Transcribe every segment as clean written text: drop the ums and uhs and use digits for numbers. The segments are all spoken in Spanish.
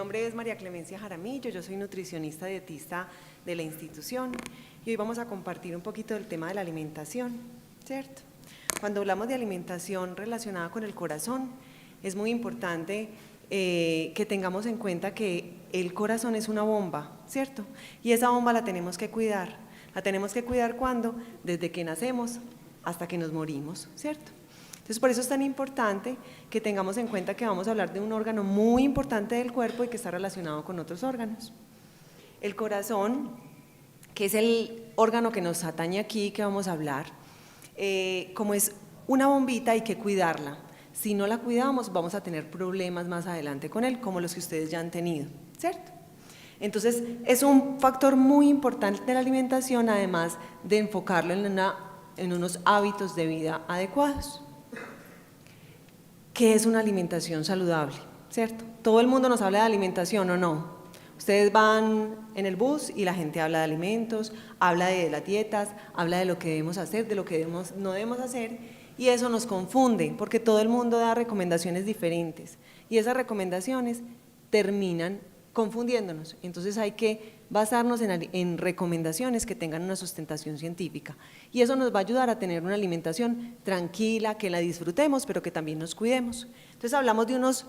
nombre es María Clemencia Jaramillo, yo soy nutricionista dietista de la institución y hoy vamos a compartir un poquito del tema de la alimentación, ¿cierto? Cuando hablamos de alimentación relacionada con el corazón, es muy importante que tengamos en cuenta que el corazón es una bomba, ¿cierto? Y esa bomba la tenemos que cuidar. ¿La tenemos que cuidar cuándo? Desde que nacemos hasta que nos morimos, ¿cierto? Entonces, por eso es tan importante que tengamos en cuenta que vamos a hablar de un órgano muy importante del cuerpo y que está relacionado con otros órganos. El corazón, que es el órgano que nos atañe aquí, que vamos a hablar, como es una bombita hay que cuidarla. Si no la cuidamos, vamos a tener problemas más adelante con él, como los que ustedes ya han tenido, ¿cierto? Entonces, es un factor muy importante de la alimentación, además de enfocarlo en unos hábitos de vida adecuados. ¿Qué es una alimentación saludable? ¿Cierto? Todo el mundo nos habla de alimentación, ¿o no? Ustedes van en el bus y la gente habla de alimentos, habla de las dietas, habla de lo que debemos hacer, de lo que no debemos hacer, y eso nos confunde, porque todo el mundo da recomendaciones diferentes, y esas recomendaciones terminan confundiéndonos. Entonces hay que basarnos en recomendaciones que tengan una sustentación científica, y eso nos va a ayudar a tener una alimentación tranquila, que la disfrutemos, pero que también nos cuidemos. Entonces hablamos de unos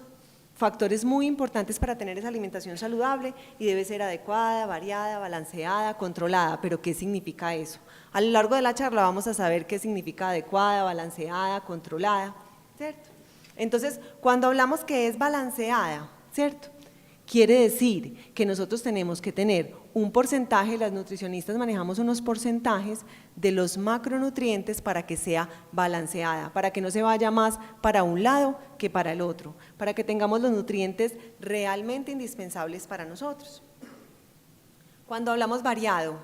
factores muy importantes para tener esa alimentación saludable y debe ser adecuada, variada, balanceada, controlada. ¿Pero qué significa eso? A lo largo de la charla vamos a saber qué significa adecuada, balanceada, controlada, ¿cierto? Entonces, cuando hablamos que es balanceada, ¿cierto?, quiere decir que nosotros tenemos que tener un porcentaje, las nutricionistas manejamos unos porcentajes de los macronutrientes para que sea balanceada, para que no se vaya más para un lado que para el otro, para que tengamos los nutrientes realmente indispensables para nosotros. Cuando hablamos variado,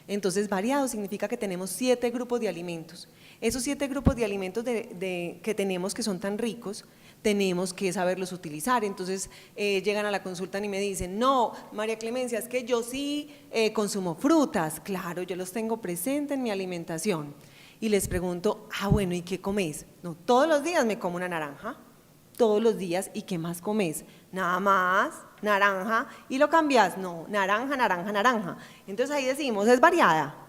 entonces variado significa que tenemos 7 grupos de alimentos. Esos 7 grupos de alimentos que tenemos, que son tan ricos, tenemos que saberlos utilizar. Entonces llegan a la consulta y me dicen, no, María Clemencia, es que yo sí consumo frutas. Claro, yo los tengo presentes en mi alimentación. Y les pregunto, bueno, ¿y qué comes? No, todos los días me como una naranja, todos los días. ¿Y qué más comes? Nada más, naranja. ¿Y lo cambias? No, naranja, naranja, naranja. Entonces ahí decimos, ¿es variada?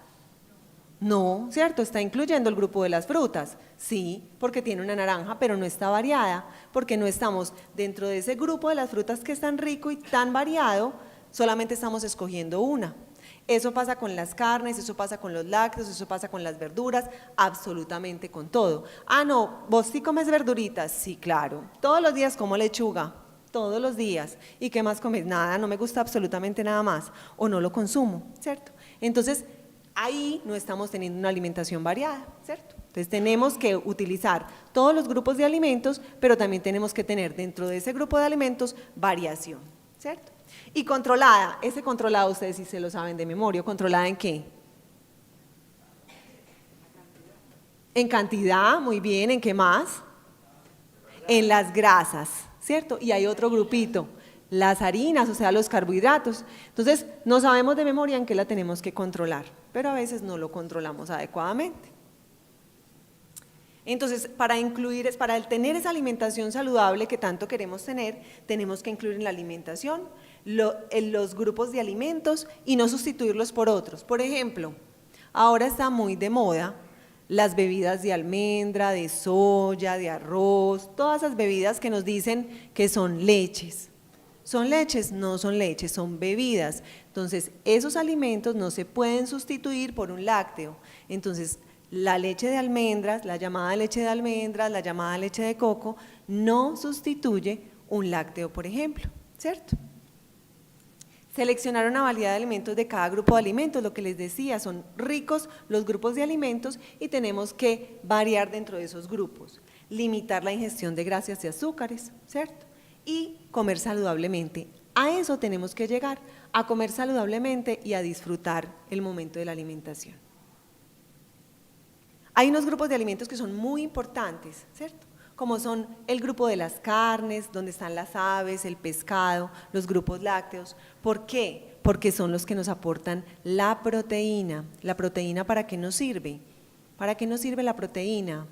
No, ¿cierto? Está incluyendo el grupo de las frutas, sí, porque tiene una naranja, pero no está variada, porque no estamos dentro de ese grupo de las frutas que es tan rico y tan variado, solamente estamos escogiendo una. Eso pasa con las carnes, eso pasa con los lácteos, eso pasa con las verduras, absolutamente con todo. No, ¿vos sí comes verduritas? Sí, claro, todos los días como lechuga, todos los días. ¿Y qué más comes? Nada, no me gusta absolutamente nada más, o no lo consumo, ¿cierto? Entonces, ahí no estamos teniendo una alimentación variada, ¿cierto? Entonces tenemos que utilizar todos los grupos de alimentos, pero también tenemos que tener dentro de ese grupo de alimentos variación, ¿cierto? Y controlada, ese controlado ustedes sí se lo saben de memoria. ¿Controlada en qué? En cantidad, muy bien. ¿En qué más? En las grasas, ¿cierto? Y hay otro grupito, las harinas, o sea, los carbohidratos. Entonces, no sabemos de memoria en qué la tenemos que controlar, pero a veces no lo controlamos adecuadamente. Entonces, para tener esa alimentación saludable que tanto queremos tener, tenemos que incluir en la alimentación los grupos de alimentos y no sustituirlos por otros. Por ejemplo, ahora está muy de moda las bebidas de almendra, de soya, de arroz, todas esas bebidas que nos dicen que son leches. ¿Son leches? No son leches, son bebidas. Entonces, esos alimentos no se pueden sustituir por un lácteo. Entonces, la leche de almendras, la llamada leche de almendras, la llamada leche de coco, no sustituye un lácteo, por ejemplo, ¿cierto? Seleccionar una variedad de alimentos de cada grupo de alimentos, lo que les decía, son ricos los grupos de alimentos y tenemos que variar dentro de esos grupos. Limitar la ingestión de grasas y azúcares, ¿cierto? Y comer saludablemente. A eso tenemos que llegar, a comer saludablemente y a disfrutar el momento de la alimentación. Hay unos grupos de alimentos que son muy importantes, ¿cierto? Como son el grupo de las carnes, donde están las aves, el pescado, los grupos lácteos. ¿Por qué? Porque son los que nos aportan la proteína. ¿La proteína para qué nos sirve? ¿Para qué nos sirve la proteína?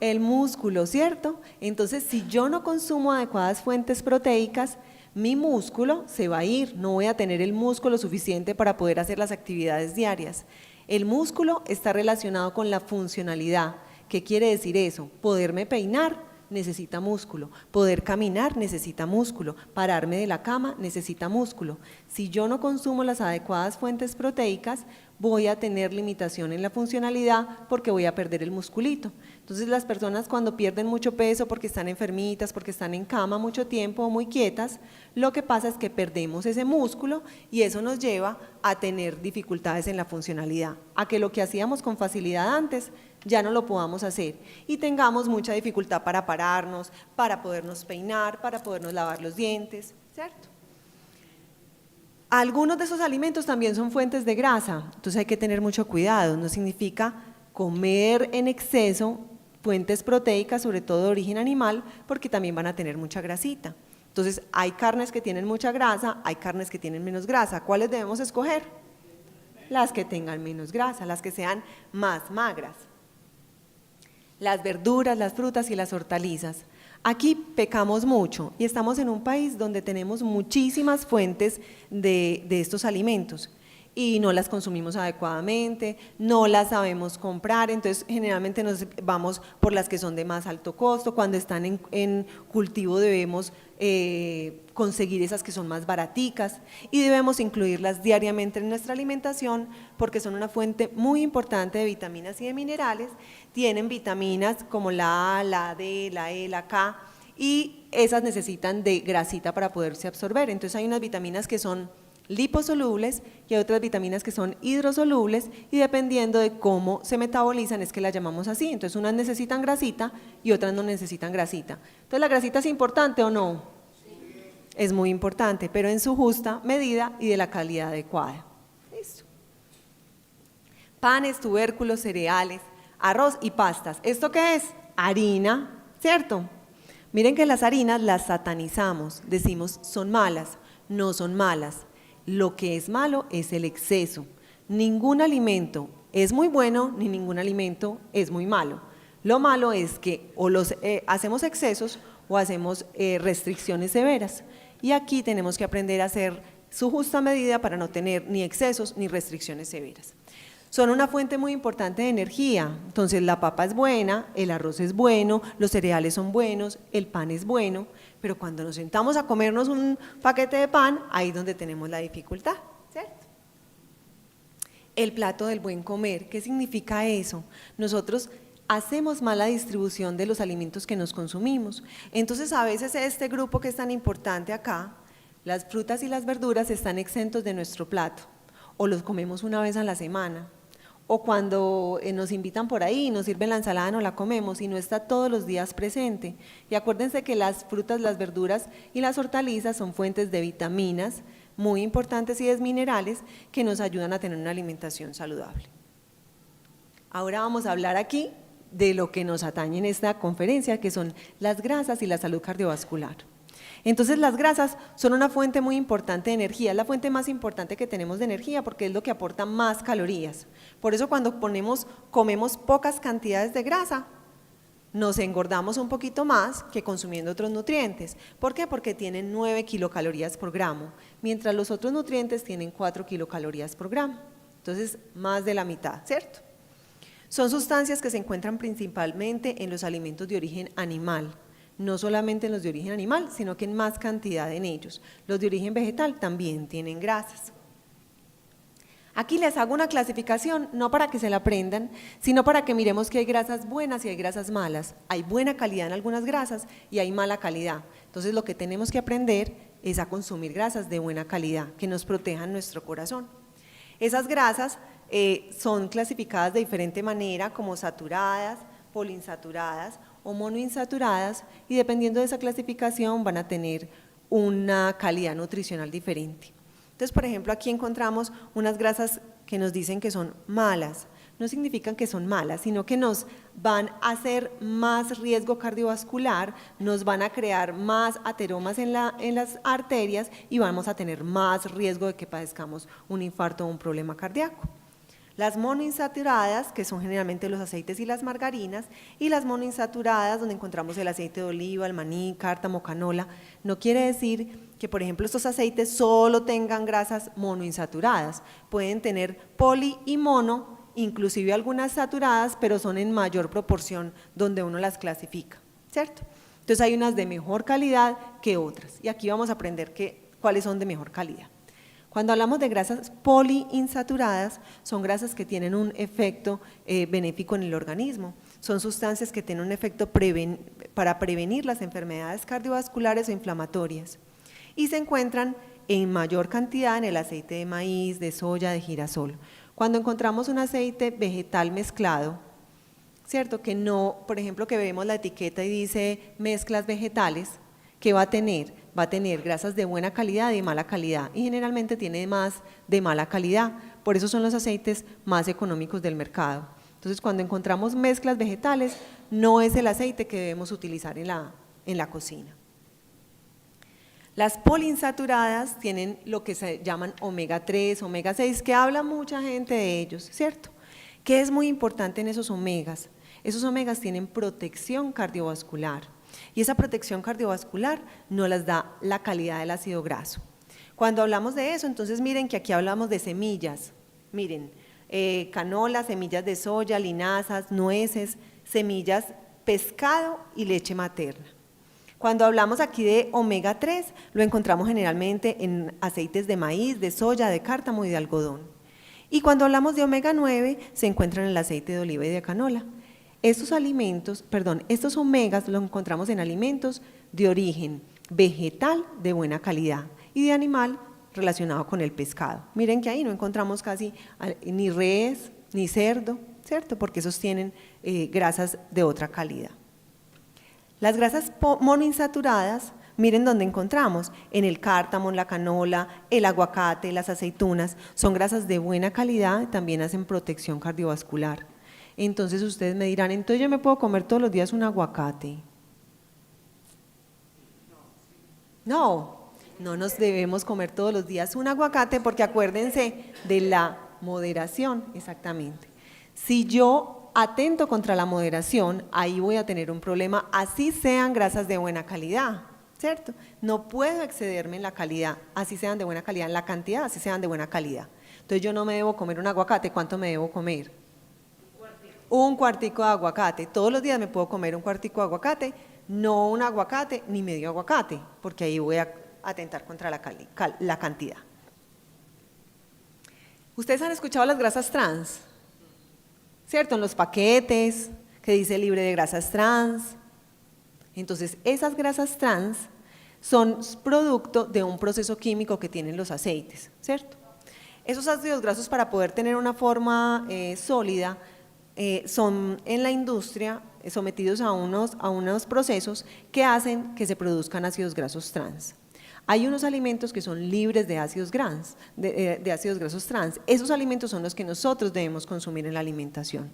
El músculo, ¿cierto? Entonces, si yo no consumo adecuadas fuentes proteicas, mi músculo se va a ir, no voy a tener el músculo suficiente para poder hacer las actividades diarias. El músculo está relacionado con la funcionalidad. ¿Qué quiere decir eso? Poderme peinar necesita músculo, poder caminar necesita músculo, pararme de la cama necesita músculo. Si yo no consumo las adecuadas fuentes proteicas, voy a tener limitación en la funcionalidad porque voy a perder el musculito. Entonces las personas cuando pierden mucho peso porque están enfermitas, porque están en cama mucho tiempo o muy quietas, lo que pasa es que perdemos ese músculo y eso nos lleva a tener dificultades en la funcionalidad, a que lo que hacíamos con facilidad antes ya no lo podamos hacer y tengamos mucha dificultad para pararnos, para podernos peinar, para podernos lavar los dientes, ¿cierto? Algunos de esos alimentos también son fuentes de grasa, entonces hay que tener mucho cuidado, no significa comer en exceso fuentes proteicas, sobre todo de origen animal, porque también van a tener mucha grasita. Entonces hay carnes que tienen mucha grasa, hay carnes que tienen menos grasa, ¿cuáles debemos escoger? Las que tengan menos grasa, las que sean más magras. Las verduras, las frutas y las hortalizas. Aquí pecamos mucho y estamos en un país donde tenemos muchísimas fuentes de estos alimentos y no las consumimos adecuadamente, no las sabemos comprar, entonces generalmente nos vamos por las que son de más alto costo, cuando están en cultivo debemos conseguir esas que son más baraticas y debemos incluirlas diariamente en nuestra alimentación porque son una fuente muy importante de vitaminas y de minerales, tienen vitaminas como la A, la D, la E, la K y esas necesitan de grasita para poderse absorber, entonces hay unas vitaminas que son liposolubles y hay otras vitaminas que son hidrosolubles y dependiendo de cómo se metabolizan es que las llamamos así, entonces unas necesitan grasita y otras no necesitan grasita. Entonces ¿la grasita es importante o no? Sí. Es muy importante, pero en su justa medida y de la calidad adecuada. Listo. Panes, tubérculos, cereales, arroz y pastas. ¿Esto qué es? Harina, ¿cierto? Miren que las harinas las satanizamos, decimos son malas, no son malas. Lo que es malo es el exceso. Ningún alimento es muy bueno ni ningún alimento es muy malo. Lo malo es que o hacemos excesos o hacemos restricciones severas. Y aquí tenemos que aprender a hacer su justa medida para no tener ni excesos ni restricciones severas. Son una fuente muy importante de energía, entonces la papa es buena, el arroz es bueno, los cereales son buenos, el pan es bueno, pero cuando nos sentamos a comernos un paquete de pan, ahí es donde tenemos la dificultad, ¿cierto? El plato del buen comer, ¿qué significa eso? Nosotros hacemos mala distribución de los alimentos que nos consumimos, entonces a veces este grupo que es tan importante acá, las frutas y las verduras están exentos de nuestro plato, o los comemos una vez a la semana, o cuando nos invitan por ahí y nos sirven la ensalada no la comemos y no está todos los días presente. Y acuérdense que las frutas, las verduras y las hortalizas son fuentes de vitaminas muy importantes y de minerales que nos ayudan a tener una alimentación saludable. Ahora vamos a hablar aquí de lo que nos atañe en esta conferencia, que son las grasas y la salud cardiovascular. Entonces las grasas son una fuente muy importante de energía, es la fuente más importante que tenemos de energía porque es lo que aporta más calorías. Por eso cuando comemos pocas cantidades de grasa, nos engordamos un poquito más que consumiendo otros nutrientes. ¿Por qué? Porque tienen 9 kilocalorías por gramo, mientras los otros nutrientes tienen 4 kilocalorías por gramo. Entonces más de la mitad, ¿cierto? Son sustancias que se encuentran principalmente en los alimentos de origen animal. No solamente en los de origen animal, sino que en más cantidad en ellos. Los de origen vegetal también tienen grasas. Aquí les hago una clasificación, no para que se la aprendan, sino para que miremos que hay grasas buenas y hay grasas malas. Hay buena calidad en algunas grasas y hay mala calidad. Entonces lo que tenemos que aprender es a consumir grasas de buena calidad, que nos protejan nuestro corazón. Esas grasas son clasificadas de diferente manera, como saturadas, poliinsaturadas o monoinsaturadas y dependiendo de esa clasificación van a tener una calidad nutricional diferente. Entonces, por ejemplo, aquí encontramos unas grasas que nos dicen que son malas, no significan que son malas, sino que nos van a hacer más riesgo cardiovascular, nos van a crear más ateromas en las arterias y vamos a tener más riesgo de que padezcamos un infarto o un problema cardíaco. Las monoinsaturadas, que son generalmente los aceites y las margarinas, y las monoinsaturadas, donde encontramos el aceite de oliva, el maní, cártamo, canola. No quiere decir que, por ejemplo, estos aceites solo tengan grasas monoinsaturadas. Pueden tener poli y mono, inclusive algunas saturadas, pero son en mayor proporción donde uno las clasifica, ¿cierto? Entonces hay unas de mejor calidad que otras, y aquí vamos a aprender cuáles son de mejor calidad. Cuando hablamos de grasas poliinsaturadas, son grasas que tienen un efecto benéfico en el organismo, son sustancias que tienen un efecto para prevenir las enfermedades cardiovasculares o inflamatorias, y se encuentran en mayor cantidad en el aceite de maíz, de soya, de girasol. Cuando encontramos un aceite vegetal mezclado, ¿cierto? Que no, por ejemplo, que vemos la etiqueta y dice mezclas vegetales, ¿qué va a tener? Va a tener grasas de buena calidad y de mala calidad, y generalmente tiene más de mala calidad, por eso son los aceites más económicos del mercado. Entonces, cuando encontramos mezclas vegetales, no es el aceite que debemos utilizar en la cocina. Las poliinsaturadas tienen lo que se llaman omega 3, omega 6, que habla mucha gente de ellos, ¿cierto? ¿Qué es muy importante en esos omegas? Esos omegas tienen protección cardiovascular, y esa protección cardiovascular no las da la calidad del ácido graso. Cuando hablamos de eso, entonces miren que aquí hablamos de semillas, miren, canola, semillas de soya, linazas, nueces, semillas, pescado y leche materna. Cuando hablamos aquí de omega 3, lo encontramos generalmente en aceites de maíz, de soya, de cártamo y de algodón. Y cuando hablamos de omega 9, se encuentran en el aceite de oliva y de canola. Estos omegas los encontramos en alimentos de origen vegetal de buena calidad y de animal relacionado con el pescado. Miren que ahí no encontramos casi ni res ni cerdo, ¿cierto? Porque esos tienen grasas de otra calidad. Las grasas monoinsaturadas, miren dónde encontramos, en el cártamo, en la canola, el aguacate, las aceitunas, son grasas de buena calidad y también hacen protección cardiovascular. Entonces ustedes me dirán, entonces yo me puedo comer todos los días un aguacate. No nos debemos comer todos los días un aguacate, porque acuérdense de la moderación, exactamente. Si yo atento contra la moderación, ahí voy a tener un problema, así sean grasas de buena calidad, ¿cierto? No puedo excederme en la calidad, así sean de buena calidad, en la cantidad, así sean de buena calidad. Entonces yo no me debo comer un aguacate. ¿Cuánto me debo comer? Un cuartico de aguacate. Todos los días me puedo comer un cuartico de aguacate, no un aguacate ni medio aguacate, porque ahí voy a atentar contra la cantidad. ¿Ustedes han escuchado las grasas trans? ¿Cierto? En los paquetes que dice libre de grasas trans. Entonces, esas grasas trans son producto de un proceso químico que tienen los aceites, ¿cierto? Esos ácidos grasos, para poder tener una forma sólida, son en la industria sometidos a unos procesos que hacen que se produzcan ácidos grasos trans. Hay unos alimentos que son libres de ácidos grasos trans. Esos alimentos son los que nosotros debemos consumir en la alimentación.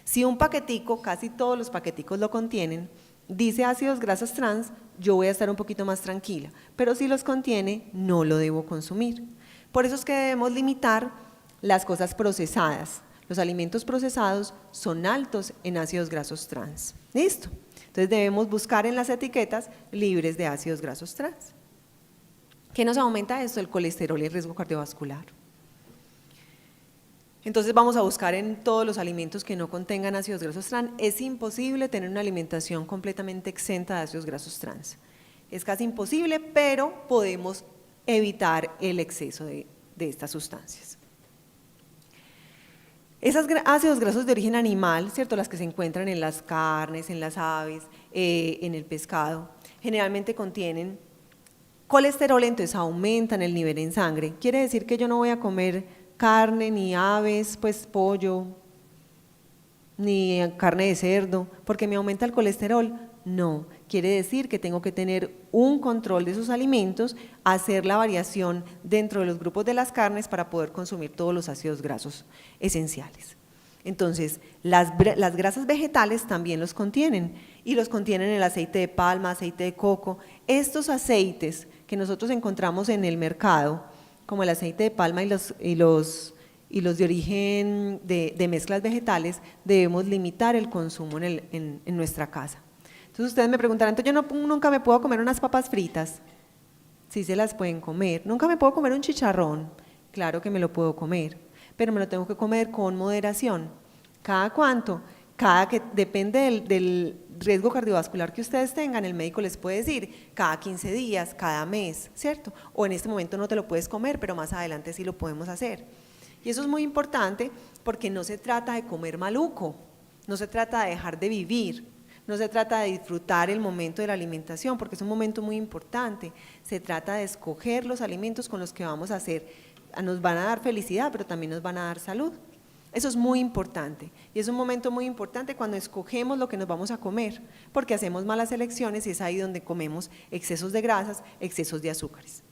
Si un paquetico, casi todos los paqueticos lo contienen, dice ácidos grasos trans, yo voy a estar un poquito más tranquila, pero si los contiene, no lo debo consumir. Por eso es que debemos limitar las cosas procesadas. Los alimentos procesados son altos en ácidos grasos trans. ¿Listo? Entonces debemos buscar en las etiquetas libres de ácidos grasos trans. ¿Qué nos aumenta esto? El colesterol y el riesgo cardiovascular. Entonces vamos a buscar en todos los alimentos que no contengan ácidos grasos trans. Es imposible tener una alimentación completamente exenta de ácidos grasos trans. Es casi imposible, pero podemos evitar el exceso de estas sustancias. Esos ácidos grasos de origen animal, ¿cierto? Las que se encuentran en las carnes, en las aves, en el pescado, generalmente contienen colesterol, entonces aumentan el nivel en sangre. Quiere decir que yo no voy a comer carne, ni aves, pues pollo, ni carne de cerdo, porque me aumenta el colesterol. No, quiere decir que tengo que tener un control de esos alimentos, hacer la variación dentro de los grupos de las carnes para poder consumir todos los ácidos grasos esenciales. Entonces, las grasas vegetales también los contienen, y los contienen el aceite de palma, aceite de coco. Estos aceites que nosotros encontramos en el mercado, como el aceite de palma y los y los de origen de mezclas vegetales, debemos limitar el consumo en nuestra casa. Entonces ustedes me preguntarán, entonces yo nunca me puedo comer unas papas fritas. Sí se las pueden comer. Nunca me puedo comer un chicharrón. Claro que me lo puedo comer, pero me lo tengo que comer con moderación. ¿Cada cuánto? Depende del riesgo cardiovascular que ustedes tengan, el médico les puede decir cada 15 días, cada mes, ¿cierto? O en este momento no te lo puedes comer, pero más adelante sí lo podemos hacer. Y eso es muy importante porque no se trata de comer maluco, no se trata de dejar de vivir, no se trata de disfrutar el momento de la alimentación, porque es un momento muy importante. Se trata de escoger los alimentos con los que vamos a hacer, nos van a dar felicidad, pero también nos van a dar salud. Eso es muy importante y es un momento muy importante cuando escogemos lo que nos vamos a comer, porque hacemos malas elecciones y es ahí donde comemos excesos de grasas, excesos de azúcares.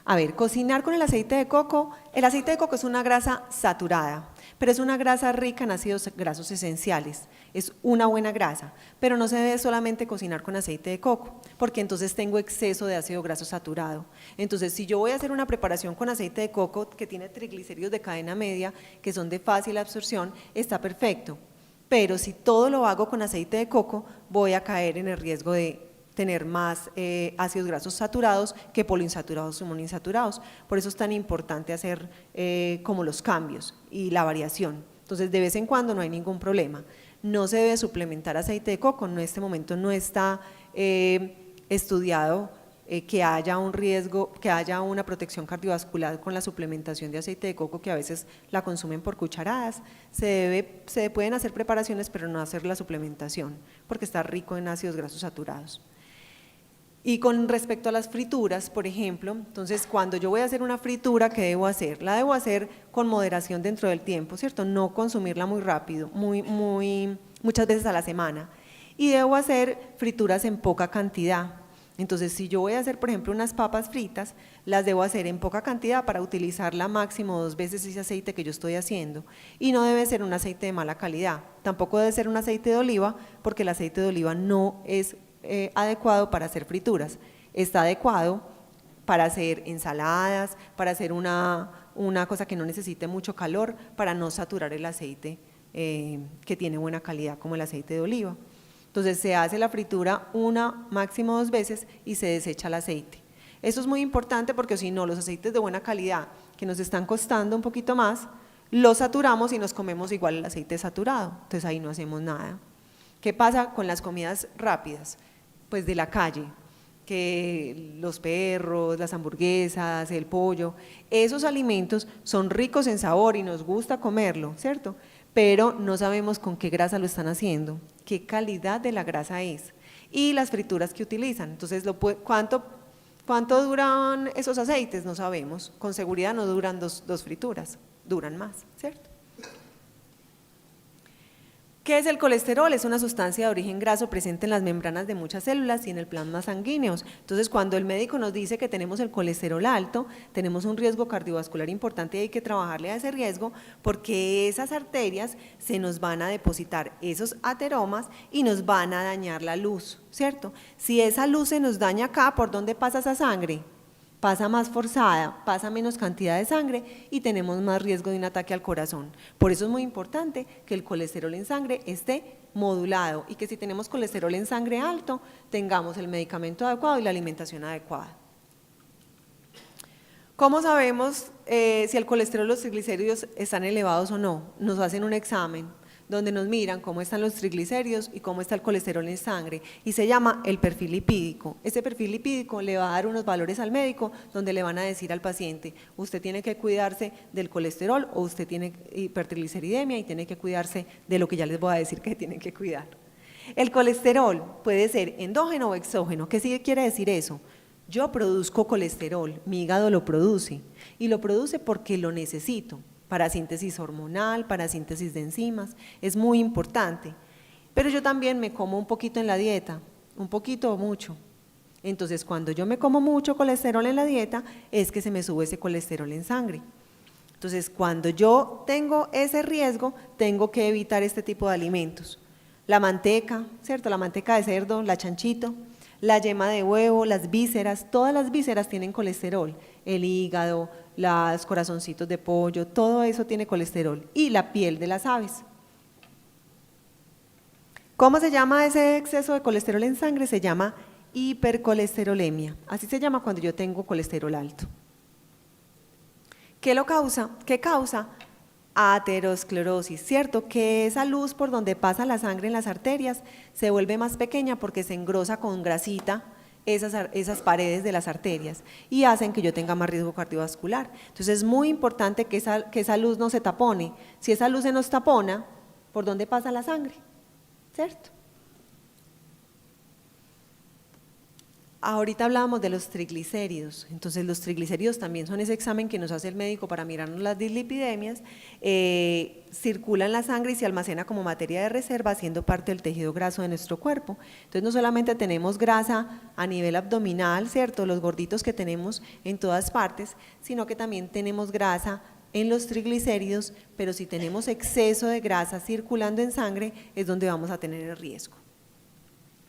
A ver, cocinar con el aceite de coco es una grasa saturada, pero es una grasa rica en ácidos grasos esenciales, es una buena grasa, pero no se debe solamente cocinar con aceite de coco, porque entonces tengo exceso de ácido graso saturado. Entonces, si yo voy a hacer una preparación con aceite de coco que tiene triglicéridos de cadena media, que son de fácil absorción, está perfecto, pero si todo lo hago con aceite de coco, voy a caer en el riesgo de tener más ácidos grasos saturados que poliinsaturados o monoinsaturados. Por eso es tan importante hacer como los cambios y la variación. Entonces, de vez en cuando no hay ningún problema. No se debe suplementar aceite de coco, en este momento no está estudiado que haya un riesgo, que haya una protección cardiovascular con la suplementación de aceite de coco, que a veces la consumen por cucharadas. Se pueden hacer preparaciones, pero no hacer la suplementación, porque está rico en ácidos grasos saturados. Y con respecto a las frituras, por ejemplo, entonces cuando yo voy a hacer una fritura, ¿qué debo hacer? La debo hacer con moderación dentro del tiempo, ¿cierto? No consumirla muy rápido, muchas veces a la semana. Y debo hacer frituras en poca cantidad. Entonces, si yo voy a hacer, por ejemplo, unas papas fritas, las debo hacer en poca cantidad para utilizarla máximo 2 veces ese aceite que yo estoy haciendo. Y no debe ser un aceite de mala calidad, tampoco debe ser un aceite de oliva, porque el aceite de oliva no es adecuado para hacer frituras, está adecuado para hacer ensaladas, para hacer una cosa que no necesite mucho calor, para no saturar el aceite que tiene buena calidad como el aceite de oliva. Entonces se hace la fritura máximo 2 veces y se desecha el aceite. Eso es muy importante porque si no, los aceites de buena calidad que nos están costando un poquito más, los saturamos y nos comemos igual el aceite saturado, entonces ahí no hacemos nada. ¿Qué pasa con las comidas rápidas? Pues de la calle, que los perros, las hamburguesas, el pollo, esos alimentos son ricos en sabor y nos gusta comerlo, ¿cierto? Pero no sabemos con qué grasa lo están haciendo, qué calidad de la grasa es y las frituras que utilizan. Entonces, ¿cuánto duran esos aceites? No sabemos, con seguridad no duran dos frituras, duran más, ¿cierto? ¿Qué es el colesterol? Es una sustancia de origen graso presente en las membranas de muchas células y en el plasma sanguíneos. Entonces, cuando el médico nos dice que tenemos el colesterol alto, tenemos un riesgo cardiovascular importante y hay que trabajarle a ese riesgo porque esas arterias se nos van a depositar esos ateromas y nos van a dañar la luz, ¿cierto? Si esa luz se nos daña acá, ¿por dónde pasa esa sangre? Pasa más forzada, pasa menos cantidad de sangre y tenemos más riesgo de un ataque al corazón. Por eso es muy importante que el colesterol en sangre esté modulado y que si tenemos colesterol en sangre alto, tengamos el medicamento adecuado y la alimentación adecuada. ¿Cómo sabemos si el colesterol o los triglicéridos están elevados o no? Nos hacen un examen donde nos miran cómo están los triglicéridos y cómo está el colesterol en sangre y se llama el perfil lipídico. Ese perfil lipídico le va a dar unos valores al médico donde le van a decir al paciente, usted tiene que cuidarse del colesterol o usted tiene hipertrigliceridemia y tiene que cuidarse de lo que ya les voy a decir que tienen que cuidar. El colesterol puede ser endógeno o exógeno. ¿Qué sí quiere decir eso? Yo produzco colesterol, mi hígado lo produce y lo produce porque lo necesito. Para síntesis hormonal, para síntesis de enzimas, es muy importante. Pero yo también me como un poquito en la dieta, un poquito o mucho. Entonces, cuando yo me como mucho colesterol en la dieta, es que se me sube ese colesterol en sangre. Entonces, cuando yo tengo ese riesgo, tengo que evitar este tipo de alimentos. La manteca, ¿cierto? La manteca de cerdo, la chanchito, La yema de huevo, las vísceras, todas las vísceras tienen colesterol, el hígado, los corazoncitos de pollo, todo eso tiene colesterol, y la piel de las aves. ¿Cómo se llama ese exceso de colesterol en sangre? Se llama hipercolesterolemia, así se llama cuando yo tengo colesterol alto. ¿Qué lo causa? ¿Qué causa? Aterosclerosis, ¿cierto? Que esa luz por donde pasa la sangre en las arterias se vuelve más pequeña porque se engrosa con grasita esas paredes de las arterias y hacen que yo tenga más riesgo cardiovascular. Entonces es muy importante que esa luz no se tapone. Si esa luz se nos tapona, ¿por dónde pasa la sangre? ¿Cierto? Ahorita hablábamos de los triglicéridos, entonces los triglicéridos también son ese examen que nos hace el médico para mirarnos las dislipidemias, circula en la sangre y se almacena como materia de reserva haciendo parte del tejido graso de nuestro cuerpo. Entonces no solamente tenemos grasa a nivel abdominal, ¿cierto?, los gorditos que tenemos en todas partes, sino que también tenemos grasa en los triglicéridos, pero si tenemos exceso de grasa circulando en sangre es donde vamos a tener el riesgo.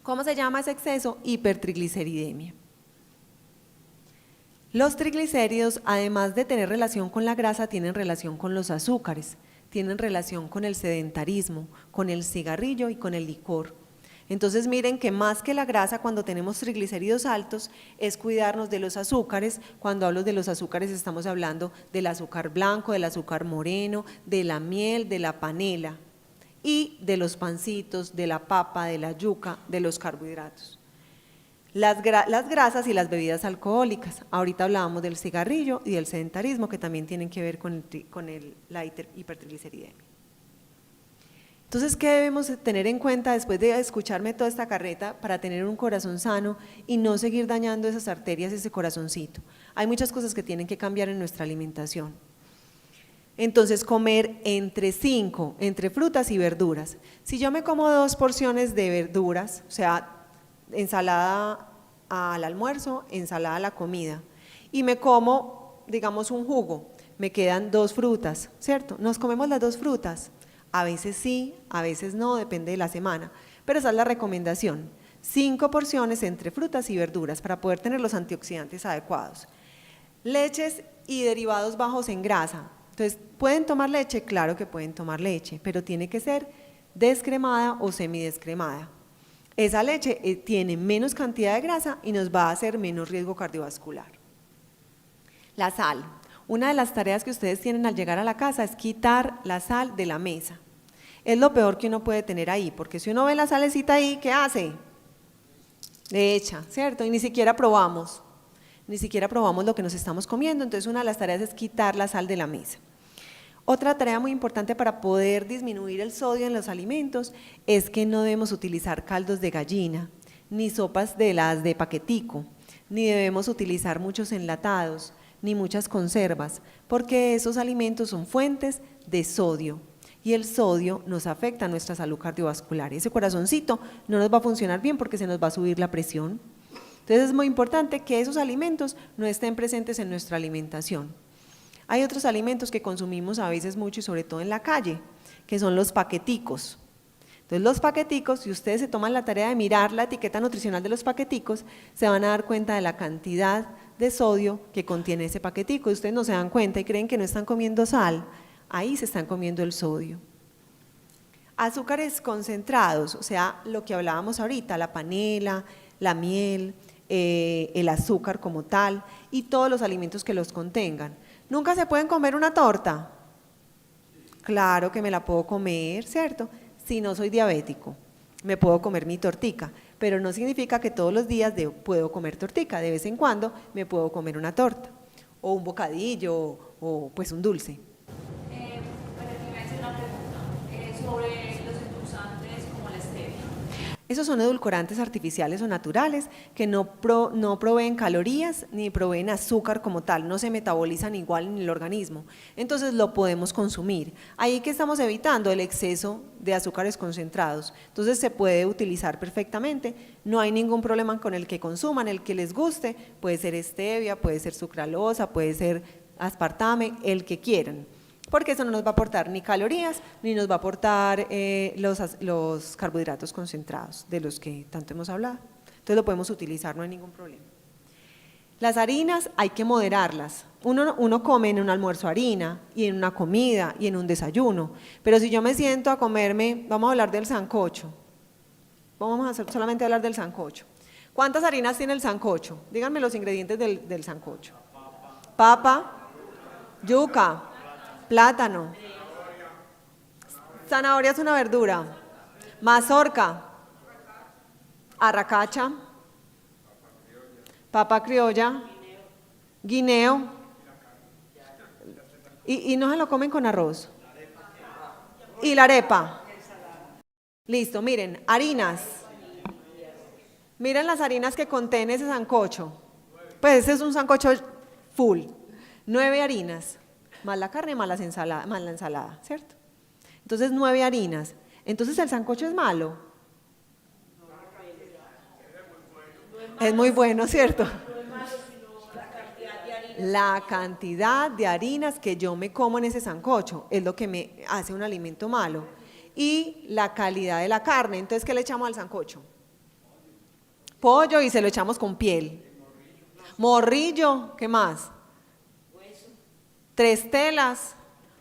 ¿Cómo se llama ese exceso? Hipertrigliceridemia. Los triglicéridos, además de tener relación con la grasa, tienen relación con los azúcares, tienen relación con el sedentarismo, con el cigarrillo y con el licor. Entonces miren que más que la grasa, cuando tenemos triglicéridos altos, es cuidarnos de los azúcares. Cuando hablo de los azúcares estamos hablando del azúcar blanco, del azúcar moreno, de la miel, de la panela y de los pancitos, de la papa, de la yuca, de los carbohidratos. Las grasas y las bebidas alcohólicas, ahorita hablábamos del cigarrillo y del sedentarismo que también tienen que ver con la hipertrigliceridemia. Entonces, ¿qué debemos tener en cuenta después de escucharme toda esta carreta para tener un corazón sano y no seguir dañando esas arterias, ese corazoncito? Hay muchas cosas que tienen que cambiar en nuestra alimentación. Entonces, comer entre frutas y verduras. Si yo me como 2 porciones de verduras, o sea, ensalada al almuerzo, ensalada a la comida, y me como, digamos, un jugo, me quedan 2 frutas, ¿cierto? Nos comemos las 2 frutas, a veces sí, a veces no, depende de la semana, pero esa es la recomendación, 5 porciones entre frutas y verduras para poder tener los antioxidantes adecuados. Leches y derivados bajos en grasa. Entonces, ¿pueden tomar leche? Claro que pueden tomar leche, pero tiene que ser descremada o semidescremada. Esa leche tiene menos cantidad de grasa y nos va a hacer menos riesgo cardiovascular. La sal. Una de las tareas que ustedes tienen al llegar a la casa es quitar la sal de la mesa. Es lo peor que uno puede tener ahí, porque si uno ve la salecita ahí, ¿qué hace? Le echa, ¿cierto? Y ni siquiera probamos lo que nos estamos comiendo. Entonces una de las tareas es quitar la sal de la mesa. Otra tarea muy importante para poder disminuir el sodio en los alimentos es que no debemos utilizar caldos de gallina, ni sopas de las de paquetico, ni debemos utilizar muchos enlatados, ni muchas conservas, porque esos alimentos son fuentes de sodio y el sodio nos afecta a nuestra salud cardiovascular. Ese corazoncito no nos va a funcionar bien porque se nos va a subir la presión. Entonces es muy importante que esos alimentos no estén presentes en nuestra alimentación. Hay otros alimentos que consumimos a veces mucho y sobre todo en la calle, que son los paqueticos. Entonces los paqueticos, si ustedes se toman la tarea de mirar la etiqueta nutricional de los paqueticos, se van a dar cuenta de la cantidad de sodio que contiene ese paquetico. Y ustedes no se dan cuenta y creen que no están comiendo sal, ahí se están comiendo el sodio. Azúcares concentrados, o sea, lo que hablábamos ahorita, la panela, la miel, el azúcar como tal y todos los alimentos que los contengan. ¿Nunca se pueden comer una torta? Claro que me la puedo comer, ¿cierto? Si no soy diabético, me puedo comer mi tortica, pero no significa que todos los días puedo comer tortica, de vez en cuando me puedo comer una torta, o un bocadillo, o pues un dulce. Me hace una pregunta sobre los endulzantes como la stevia. Esos son edulcorantes artificiales o naturales que no proveen calorías ni proveen azúcar como tal, no se metabolizan igual en el organismo, entonces lo podemos consumir. Ahí que estamos evitando el exceso de azúcares concentrados, entonces se puede utilizar perfectamente, no hay ningún problema con el que consuman, el que les guste, puede ser stevia, puede ser sucralosa, puede ser aspartame, el que quieran. Porque eso no nos va a aportar ni calorías, ni nos va a aportar los carbohidratos concentrados de los que tanto hemos hablado. entonces lo podemos utilizar, no hay ningún problema. Las harinas hay que moderarlas. Uno come en un almuerzo harina, y en una comida, y en un desayuno, pero si yo me siento a comerme, vamos a hablar del sancocho, solamente hablar del sancocho. ¿Cuántas harinas tiene el sancocho? Díganme los ingredientes del sancocho. Papa, yuca, plátano, zanahoria es una verdura, mazorca, arracacha, papa criolla, guineo, y no se lo comen con arroz. Y la arepa. Listo, miren, harinas. Miren las harinas que contiene ese sancocho. Pues ese es un sancocho full. 9 harinas, más la carne, más la ensalada, ¿cierto? Entonces 9 harinas. Entonces el sancocho es malo. Es muy bueno, ¿cierto? La cantidad de harinas que yo me como en ese sancocho es lo que me hace un alimento malo. Y la calidad de la carne. Entonces, ¿qué le echamos al sancocho? Pollo, y se lo echamos con piel. Morrillo, ¿qué más? 3 telas,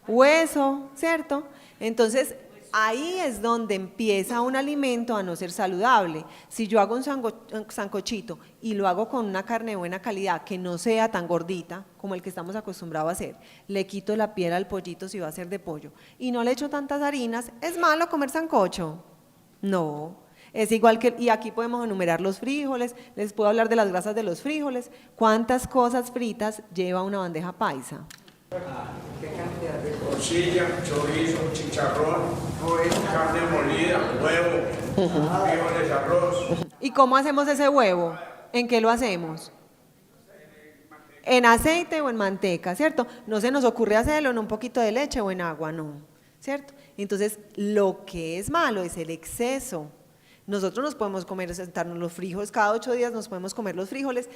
hueso, ¿cierto? Entonces, ahí es donde empieza un alimento a no ser saludable. Si yo hago un sancochito y lo hago con una carne de buena calidad, que no sea tan gordita como el que estamos acostumbrados a hacer, le quito la piel al pollito si va a ser de pollo y no le echo tantas harinas, ¿es malo comer sancocho? No, es igual que, y aquí podemos enumerar los frijoles, les puedo hablar de las grasas de los frijoles, ¿cuántas cosas fritas lleva una bandeja paisa? Morcilla, chorizo, chicharrón, carne molida, huevo, frijoles, arroz. ¿Y cómo hacemos ese huevo? ¿En qué lo hacemos? En aceite o en manteca, ¿cierto? No se nos ocurre hacerlo en un poquito de leche o en agua, no, ¿cierto? Entonces, lo que es malo es el exceso. Nosotros nos podemos comer, sentarnos los frijoles, cada 8 días nos podemos comer los frijoles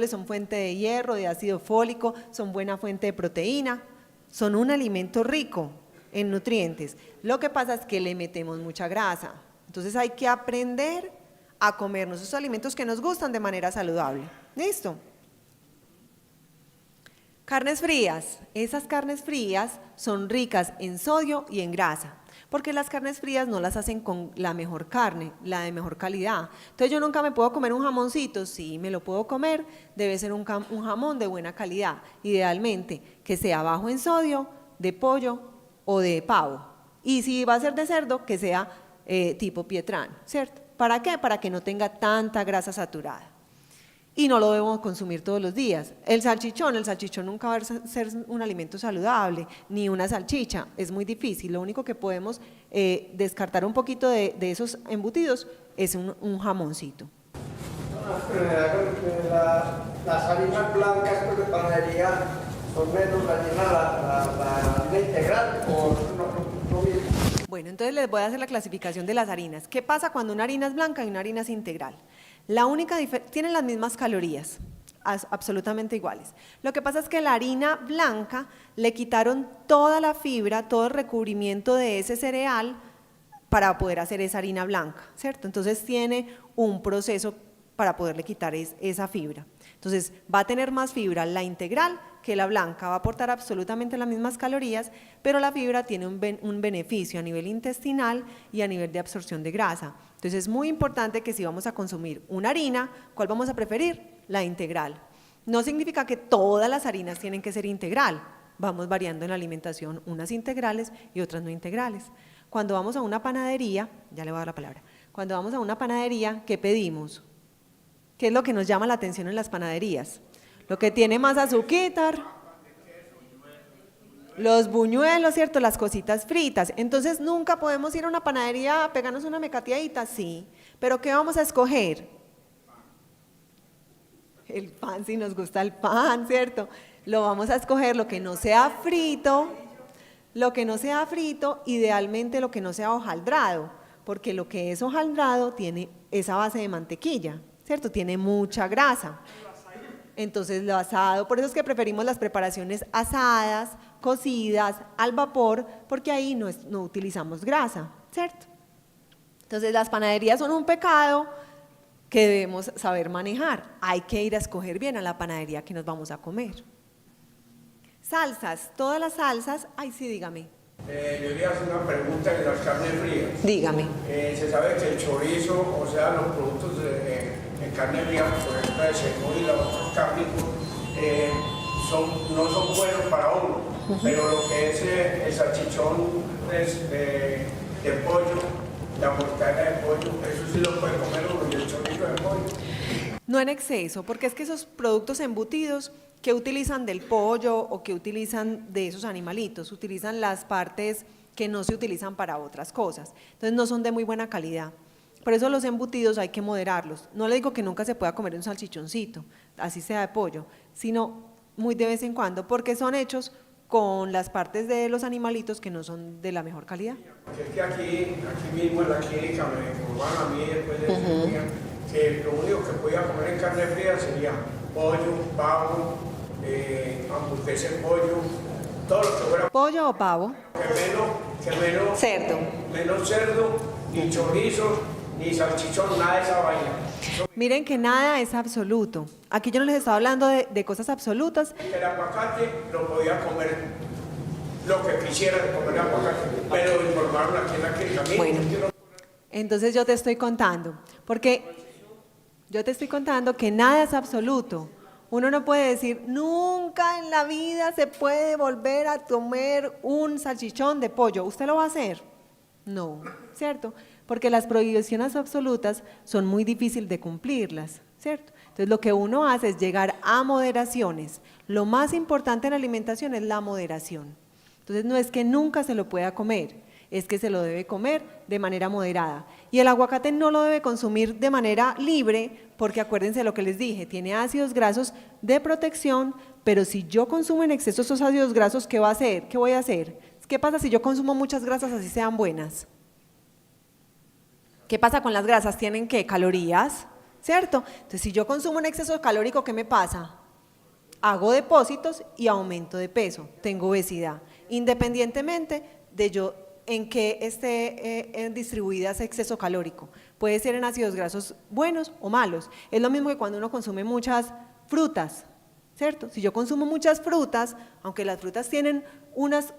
son fuente de hierro, de ácido fólico, son buena fuente de proteína, son un alimento rico en nutrientes. Lo que pasa es que le metemos mucha grasa, entonces hay que aprender a comernos esos alimentos que nos gustan de manera saludable. ¿Listo? Carnes frías, esas carnes frías son ricas en sodio y en grasa, porque las carnes frías no las hacen con la mejor carne, la de mejor calidad. Entonces yo nunca me puedo comer un jamoncito, sí me lo puedo comer, debe ser un jamón de buena calidad, idealmente que sea bajo en sodio, de pollo o de pavo. Y si va a ser de cerdo, que sea tipo Pietrán, ¿cierto? ¿Para qué? Para que no tenga tanta grasa saturada. Y no lo debemos consumir todos los días. El salchichón nunca va a ser un alimento saludable, ni una salchicha, es muy difícil. Lo único que podemos descartar un poquito de esos embutidos es un jamoncito. Las harinas blancas de panadería son menos dañinas la harina integral o no bien. Bueno, entonces les voy a hacer la clasificación de las harinas. ¿Qué pasa cuando una harina es blanca y una harina es integral? La única diferencia, tienen las mismas calorías, absolutamente iguales. Lo que pasa es que la harina blanca le quitaron toda la fibra, todo el recubrimiento de ese cereal para poder hacer esa harina blanca, ¿cierto? Entonces tiene un proceso para poderle quitar esa fibra. Entonces va a tener más fibra la integral que la blanca, va a aportar absolutamente las mismas calorías, pero la fibra tiene un beneficio a nivel intestinal y a nivel de absorción de grasa. Entonces es muy importante que si vamos a consumir una harina, ¿cuál vamos a preferir? La integral. No significa que todas las harinas tienen que ser integral, vamos variando en la alimentación, unas integrales y otras no integrales. Cuando vamos a una panadería, ya le voy a dar la palabra, cuando vamos a una panadería, ¿qué pedimos? ¿Qué es lo que nos llama la atención en las panaderías? Lo que tiene más azúcar, los buñuelos, ¿cierto? Las cositas fritas. Entonces nunca podemos ir a una panadería a pegarnos una mecateadita, sí. Pero ¿qué vamos a escoger? El pan, si nos gusta el pan, ¿cierto? Lo vamos a escoger lo que no sea frito, idealmente lo que no sea hojaldrado, porque lo que es hojaldrado tiene esa base de mantequilla, ¿cierto? Tiene mucha grasa. Entonces lo asado, por eso es que preferimos las preparaciones asadas, cocidas, al vapor, porque ahí no utilizamos grasa, ¿cierto? Entonces las panaderías son un pecado que debemos saber manejar. Hay que ir a escoger bien a la panadería que nos vamos a comer. Salsas, todas las salsas, ay sí, dígame. Yo quería hacer una pregunta de las carnes frías. Dígame. Se sabe que el chorizo, o sea, los productos de carne fría, por ejemplo, de cerdo y los otros cárnicos, no son buenos para uno. Pero lo que es el salchichón de pollo, la mortadela de pollo, eso sí lo puede comer uno, y el chorizo de pollo. No en exceso, porque es que esos productos embutidos que utilizan del pollo o que utilizan de esos animalitos, utilizan las partes que no se utilizan para otras cosas, entonces no son de muy buena calidad. Por eso los embutidos hay que moderarlos. No le digo que nunca se pueda comer un salchichoncito, así sea de pollo, sino muy de vez en cuando, porque son hechos con las partes de los animalitos que no son de la mejor calidad. Porque es que aquí mismo en la clínica me informaron a mí después de ese día que lo único que podía comer en carne fría sería pollo, pavo, hamburguesa de pollo, todo lo que fuera ¿Pollo o pavo? que menos Cerdo. menos cerdo, ni chorizo, ni salchichón, nada de esa vaina. Miren que nada es absoluto. Aquí yo no les estaba hablando de cosas absolutas. El aguacate lo podía comer lo que quisiera comer aguacate, pero informaron aquí en la clínica. Bueno, entonces yo te estoy contando, porque yo te estoy contando que nada es absoluto. Uno no puede decir, nunca en la vida se puede volver a comer un salchichón de pollo. ¿Usted lo va a hacer? No, ¿cierto? Porque las prohibiciones absolutas son muy difíciles de cumplirlas, ¿cierto? Entonces lo que uno hace es llegar a moderaciones. Lo más importante en la alimentación es la moderación. Entonces no es que nunca se lo pueda comer, es que se lo debe comer de manera moderada. Y el aguacate no lo debe consumir de manera libre, porque acuérdense lo que les dije, tiene ácidos grasos de protección, pero si yo consumo en exceso esos ácidos grasos, ¿qué va a hacer? ¿Qué voy a hacer? ¿Qué pasa si yo consumo muchas grasas así sean buenas? ¿Qué pasa con las grasas? ¿Tienen qué? Calorías, ¿cierto? Entonces si yo consumo un exceso calórico, ¿qué me pasa? Hago depósitos y aumento de peso, tengo obesidad, independientemente de yo en qué esté distribuida ese exceso calórico. Puede ser en ácidos grasos buenos o malos. Es lo mismo que cuando uno consume muchas frutas, ¿cierto? Si yo consumo muchas frutas, aunque las frutas tienen unos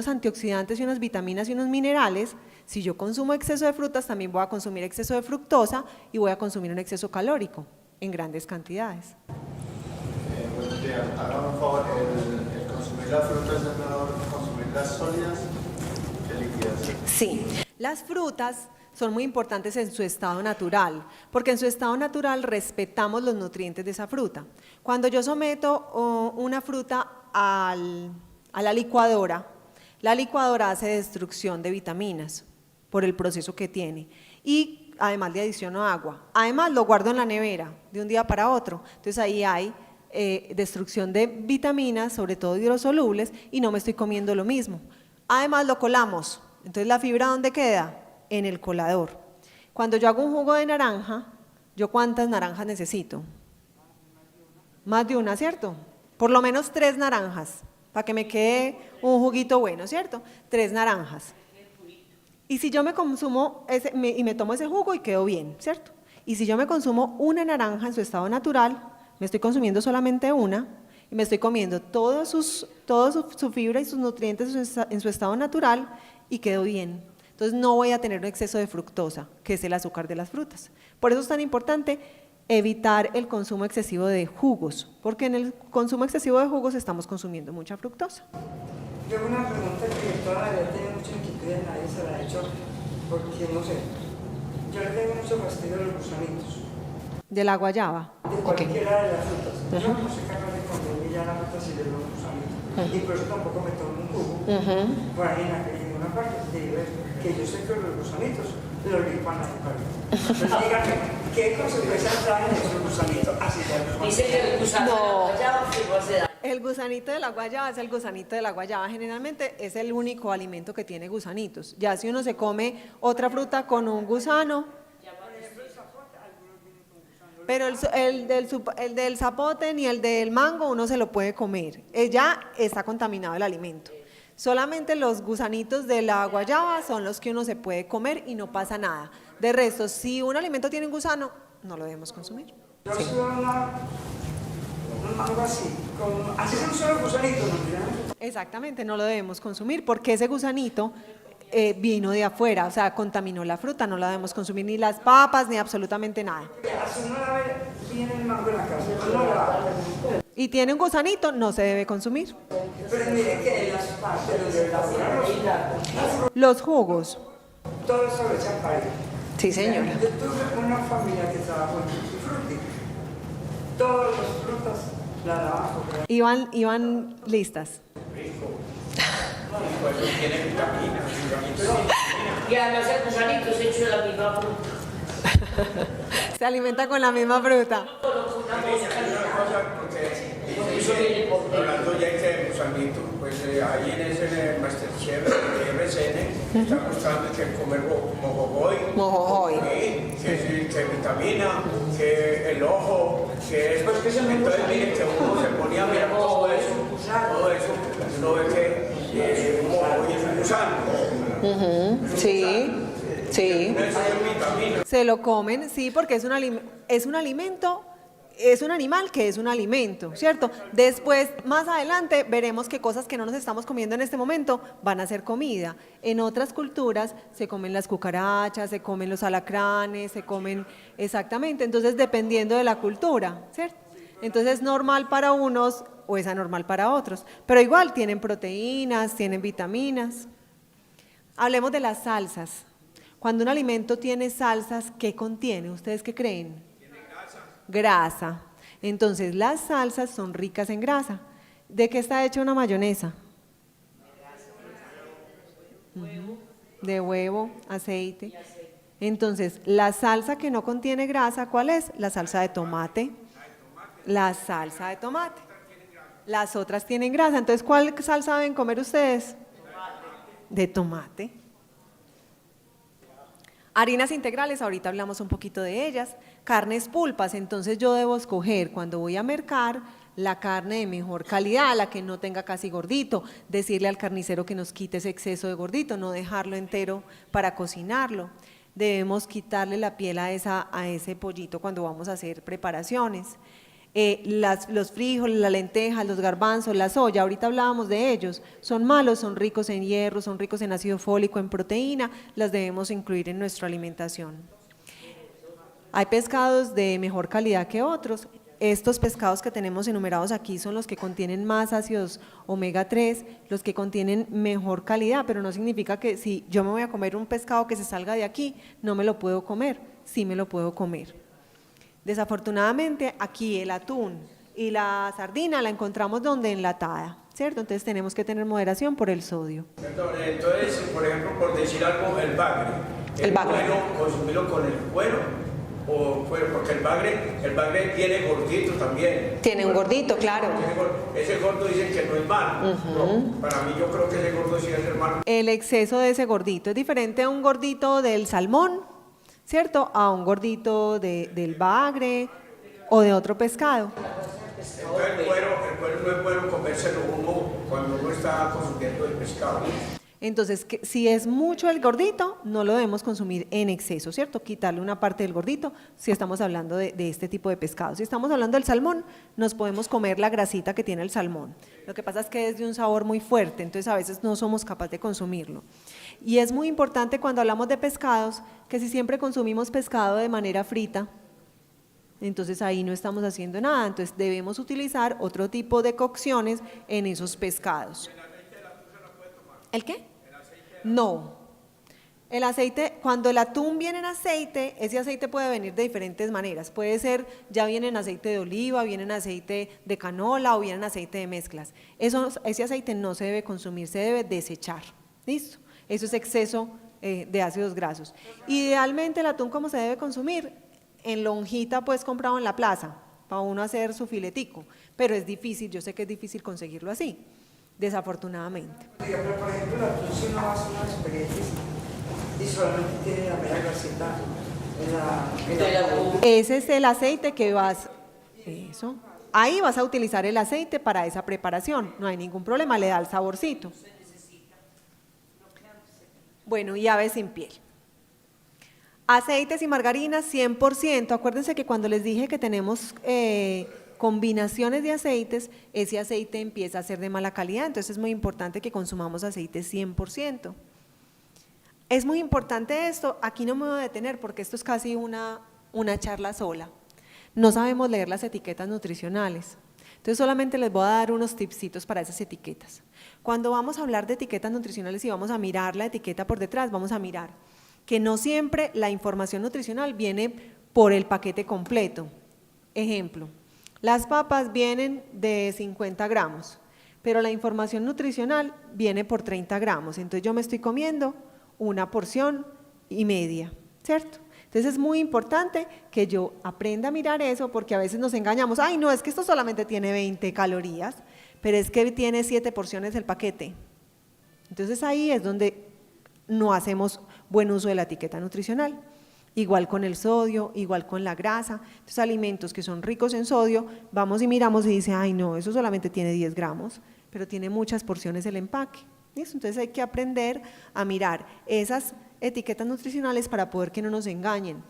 antioxidantes y unas vitaminas y unos minerales, si yo consumo exceso de frutas, también voy a consumir exceso de fructosa y voy a consumir un exceso calórico en grandes cantidades. Buenos días. Hágame un favor, el consumir las frutas es mejor consumir las sólidas que líquidas. Sí, las frutas son muy importantes en su estado natural, porque en su estado natural respetamos los nutrientes de esa fruta. Cuando yo someto una fruta a la licuadora hace destrucción de vitaminas por el proceso que tiene y además le adiciono agua. Además lo guardo en la nevera de un día para otro, entonces ahí hay destrucción de vitaminas, sobre todo hidrosolubles, y no me estoy comiendo lo mismo. Además lo colamos, entonces la fibra ¿dónde queda? En el colador. Cuando yo hago un jugo de naranja, ¿yo cuántas naranjas necesito? Más de una, ¿cierto? Por lo menos 3 naranjas, para que me quede un juguito bueno, ¿cierto? 3 naranjas. Y si yo me consumo y me tomo ese jugo y quedo bien, ¿cierto? Y si yo me consumo una naranja en su estado natural, me estoy consumiendo solamente una, y me estoy comiendo toda su fibra y sus nutrientes en su estado natural y quedo bien. Entonces no voy a tener un exceso de fructosa, que es el azúcar de las frutas. Por eso es tan importante evitar el consumo excesivo de jugos, porque en el consumo excesivo de jugos estamos consumiendo mucha fructosa. Yo hago una pregunta que toda la vida he tenido mucha inquietud y nadie se la ha hecho, porque no sé, yo le tengo mucho fastidio a los gusanitos. De la guayaba. De cualquiera de las frutas. Yo no soy capaz de consumir ya la fruta si le doy un gusanito. Y por eso tampoco me tomo un jugo. Por ahí en ninguna parte te digo que yo sé que los gusanitos los licuan a Entonces díganme, ¿qué consecuencias traen esos gusanitos? Así de Dice que el gusano de la guayaba fijo hace daño. El gusanito de la guayaba es el gusanito de la guayaba. Generalmente es el único alimento que tiene gusanitos. Ya si uno se come otra fruta con un gusano, pero el del zapote ni el del mango uno se lo puede comer. Ya está contaminado el alimento. Solamente los gusanitos de la guayaba son los que uno se puede comer y no pasa nada. De resto, si un alimento tiene un gusano, no lo debemos consumir. Yo Sí. soy algo así, como, así se usa los gusanitos, ¿no? Exactamente, no lo debemos consumir porque ese gusanito vino de afuera, o sea, contaminó la fruta, no la debemos consumir ni las papas ni absolutamente nada. Así uno la ve, viene el mango en la casa, uno la Y tiene un gusanito, no se debe consumir. pero mire que en las partes donde elaboran Los jugos. todo eso lo echan para ahí. Sí, señora. Yo tuve una familia que trabajó en Tutti Frutti. Todas las frutas las daban por ahí. Iban listas. Pues eso tiene vitaminas, Y además el gusanito es hecho de la misma fruta. Se alimenta con la misma fruta. una cosa, porque hablando ya de gusanito, pues ahí en ese Masterchef de RCN está mostrando que comer mojojoy, Mojojoy. que vitamina, que el ojo, que es pues, entonces mire que uno se ponía a mirar todo eso, uno ve que un mojojoy es un gusano. Sí, sí. Eso es vitamina. Se lo comen, sí, porque es un alimento, es un animal que es un alimento, ¿cierto? Después, más adelante, veremos que cosas que no nos estamos comiendo en este momento van a ser comida. En otras culturas se comen las cucarachas, se comen los alacranes, se comen exactamente, entonces dependiendo de la cultura, ¿cierto? Entonces es normal para unos o es anormal para otros, pero igual tienen proteínas, tienen vitaminas. Hablemos de las salsas. Cuando un alimento tiene salsas, ¿qué contiene? ¿Ustedes qué creen? Tiene grasa. Entonces, las salsas son ricas en grasa. ¿De qué está hecha una mayonesa? De huevo, aceite. Entonces, la salsa que no contiene grasa, ¿cuál es? La salsa de tomate. La salsa de tomate. Las otras tienen grasa. Entonces, ¿cuál salsa deben comer ustedes? De tomate. Harinas integrales, ahorita hablamos un poquito de ellas. Carnes pulpas, entonces yo debo escoger cuando voy a mercar la carne de mejor calidad, la que no tenga casi gordito, decirle al carnicero que nos quite ese exceso de gordito, no dejarlo entero para cocinarlo. Debemos quitarle la piel a ese pollito cuando vamos a hacer preparaciones. Los frijoles, las lentejas, los garbanzos, la soya, ahorita hablábamos de ellos, son malos, son ricos en hierro, son ricos en ácido fólico, en proteína, las debemos incluir en nuestra alimentación. Hay pescados de mejor calidad que otros. Estos pescados que tenemos enumerados aquí son los que contienen más ácidos omega 3, los que contienen mejor calidad, pero no significa que si yo me voy a comer un pescado que se salga de aquí, no me lo puedo comer, sí me lo puedo comer. Desafortunadamente, aquí el atún y la sardina la encontramos donde enlatada, ¿cierto? Entonces tenemos que tener moderación por el sodio. Perdón, entonces, por ejemplo, por decir algo, el bagre. El bagre. Bueno, consumirlo con el cuero, porque el bagre tiene gordito también. Tiene un gordito, claro. Ese gordo dicen que no es malo. No, para mí yo creo que ese gordo sí es malo. El exceso de ese gordito es diferente a un gordito del salmón, ¿cierto? A un gordito del bagre o de otro pescado. Entonces el cuero no es bueno comérselo uno cuando uno está consumiendo el pescado. Entonces, si es mucho el gordito, no lo debemos consumir en exceso, ¿cierto? Quitarle una parte del gordito si estamos hablando de este tipo de pescado. Si estamos hablando del salmón, nos podemos comer la grasita que tiene el salmón. Lo que pasa es que es de un sabor muy fuerte, entonces a veces no somos capaces de consumirlo. Y es muy importante cuando hablamos de pescados, que si siempre consumimos pescado de manera frita, entonces ahí no estamos haciendo nada, entonces debemos utilizar otro tipo de cocciones en esos pescados. ¿El qué? No. El aceite, cuando el atún viene en aceite, ese aceite puede venir de diferentes maneras. Puede ser, ya viene en aceite de oliva, viene en aceite de canola o viene en aceite de mezclas. Ese aceite no se debe consumir, se debe desechar. ¿Listo? Eso es exceso de ácidos grasos. Idealmente el atún, ¿cómo se debe consumir? En lonjita, pues comprado en la plaza, para uno hacer su filetico. Pero es difícil, yo sé que es difícil conseguirlo así, desafortunadamente. Pero por ejemplo, el atún, si uno hace unos espaguetis y solamente tiene la mera grasita en la Ese es el aceite que vas, eso, ahí vas a utilizar el aceite para esa preparación, no hay ningún problema, le da el saborcito. Bueno, y aves sin piel. Aceites y margarinas 100%. Acuérdense que cuando les dije que tenemos combinaciones de aceites, ese aceite empieza a ser de mala calidad, entonces es muy importante que consumamos aceites 100%. Es muy importante esto, aquí no me voy a detener porque esto es casi una charla sola. No sabemos leer las etiquetas nutricionales, entonces solamente les voy a dar unos tipsitos para esas etiquetas. Cuando vamos a hablar de etiquetas nutricionales y vamos a mirar la etiqueta por detrás, vamos a mirar que no siempre la información nutricional viene por el paquete completo. Ejemplo, las papas vienen de 50 gramos, pero la información nutricional viene por 30 gramos, entonces yo me estoy comiendo una porción y media, ¿cierto? Entonces es muy importante que yo aprenda a mirar eso porque a veces nos engañamos, ay no, es que esto solamente tiene 20 calorías, pero es que tiene 7 porciones el paquete. Entonces ahí es donde no hacemos buen uso de la etiqueta nutricional. Igual con el sodio, igual con la grasa. Entonces alimentos que son ricos en sodio, vamos y miramos y dice, ay no, eso solamente tiene 10 gramos, pero tiene muchas porciones el empaque. ¿Listo? Entonces hay que aprender a mirar esas etiquetas nutricionales para poder que no nos engañen.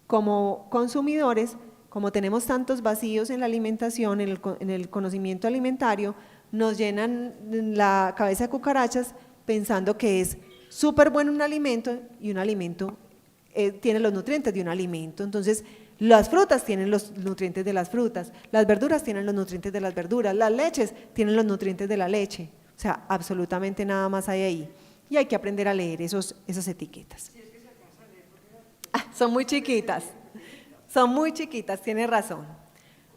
Como consumidores, como tenemos tantos vacíos en la alimentación, en el conocimiento alimentario, nos llenan la cabeza de cucarachas pensando que es súper bueno un alimento y un alimento tiene los nutrientes de un alimento. Entonces, las frutas tienen los nutrientes de las frutas, las verduras tienen los nutrientes de las verduras, las leches tienen los nutrientes de la leche. O sea, absolutamente nada más hay ahí. Y hay que aprender a leer esas etiquetas. Son muy chiquitas, tiene razón.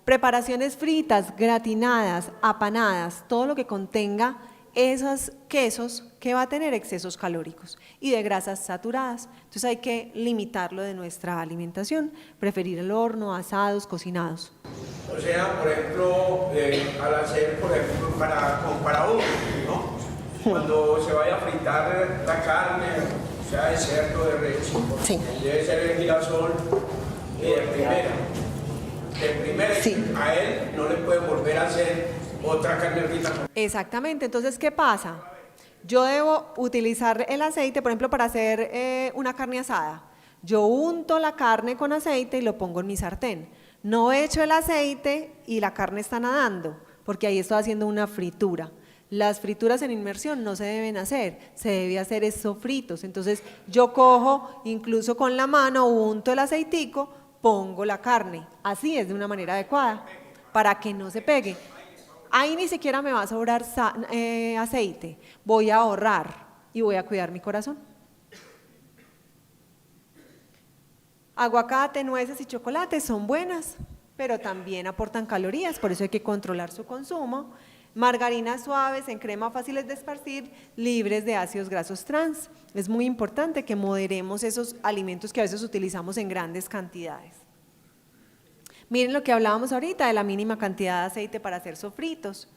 Preparaciones fritas, gratinadas, apanadas, todo lo que contenga esos quesos que va a tener excesos calóricos y de grasas saturadas. Entonces hay que limitarlo de nuestra alimentación, preferir el horno, asados, cocinados. O sea, por ejemplo, al hacer, por ejemplo, para uno, ¿no? Cuando se vaya a fritar la carne, sea de cerdo, de res, Sí. debe ser el girasol de primera. De primera, Sí. a él no le puede volver a hacer otra carne frita. Exactamente, entonces ¿qué pasa? Yo debo utilizar el aceite, por ejemplo, para hacer una carne asada. Yo unto la carne con aceite y lo pongo en mi sartén. No echo el aceite y la carne está nadando, porque ahí estoy haciendo una fritura. Las frituras en inmersión no se deben hacer, se debe hacer es sofritos. Entonces yo cojo, incluso con la mano, unto el aceitico, pongo la carne. Así es de una manera adecuada, para que no se pegue. Ahí ni siquiera me va a sobrar aceite, voy a ahorrar y voy a cuidar mi corazón. Aguacate, nueces y chocolate son buenas, pero también aportan calorías, por eso hay que controlar su consumo. Margarinas suaves en crema fáciles de esparcir, libres de ácidos grasos trans. Es muy importante que moderemos esos alimentos que a veces utilizamos en grandes cantidades. Miren lo que hablábamos ahorita de la mínima cantidad de aceite para hacer sofritos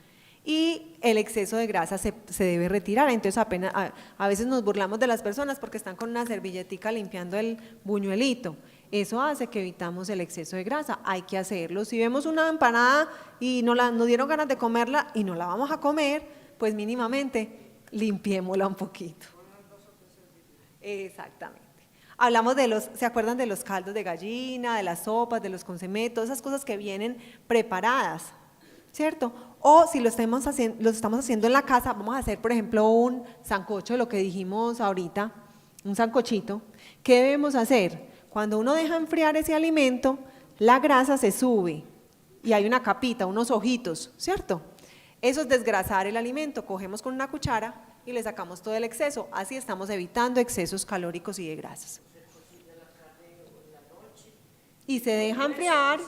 y el exceso de grasa se debe retirar. Entonces a veces nos burlamos de las personas porque están con una servilletica limpiando el buñuelito. Eso hace que evitamos el exceso de grasa, hay que hacerlo. Si vemos una empanada y nos dieron ganas de comerla y no la vamos a comer, pues mínimamente limpiémosla un poquito. Exactamente. Hablamos ¿se acuerdan de los caldos de gallina, de las sopas, de los consomés, todas esas cosas que vienen preparadas, ¿cierto? O si lo estamos haciendo en la casa, vamos a hacer, por ejemplo, un sancocho, lo que dijimos ahorita, un sancochito. ¿Qué debemos hacer? Cuando uno deja enfriar ese alimento, la grasa se sube y hay una capita, unos ojitos, ¿cierto? Eso es desgrasar el alimento, cogemos con una cuchara y le sacamos todo el exceso, así estamos evitando excesos calóricos y de grasas. Y se deja enfriar,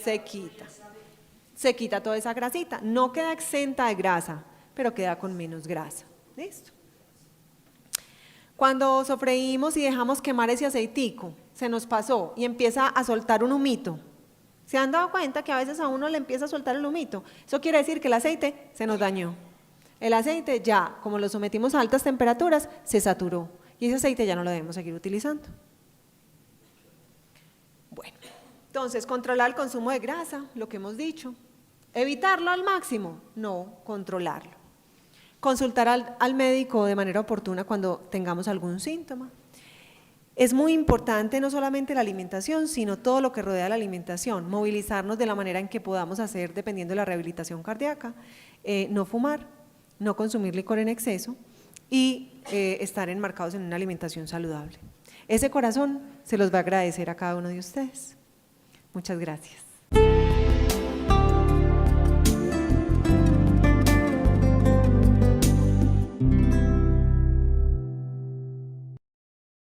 se quita toda esa grasita, no queda exenta de grasa, pero queda con menos grasa, ¿listo? Cuando sofreímos y dejamos quemar ese aceitico, se nos pasó y empieza a soltar un humito. ¿Se han dado cuenta que a veces a uno le empieza a soltar el humito? Eso quiere decir que el aceite se nos dañó. El aceite ya, como lo sometimos a altas temperaturas, se saturó y ese aceite ya no lo debemos seguir utilizando. Bueno, entonces controlar el consumo de grasa, lo que hemos dicho. ¿Evitarlo al máximo? No, controlarlo. Consultar al médico de manera oportuna cuando tengamos algún síntoma. Es muy importante no solamente la alimentación, sino todo lo que rodea la alimentación, movilizarnos de la manera en que podamos hacer dependiendo de la rehabilitación cardíaca, no fumar, no consumir licor en exceso y estar enmarcados en una alimentación saludable. Ese corazón se los va a agradecer a cada uno de ustedes. Muchas gracias.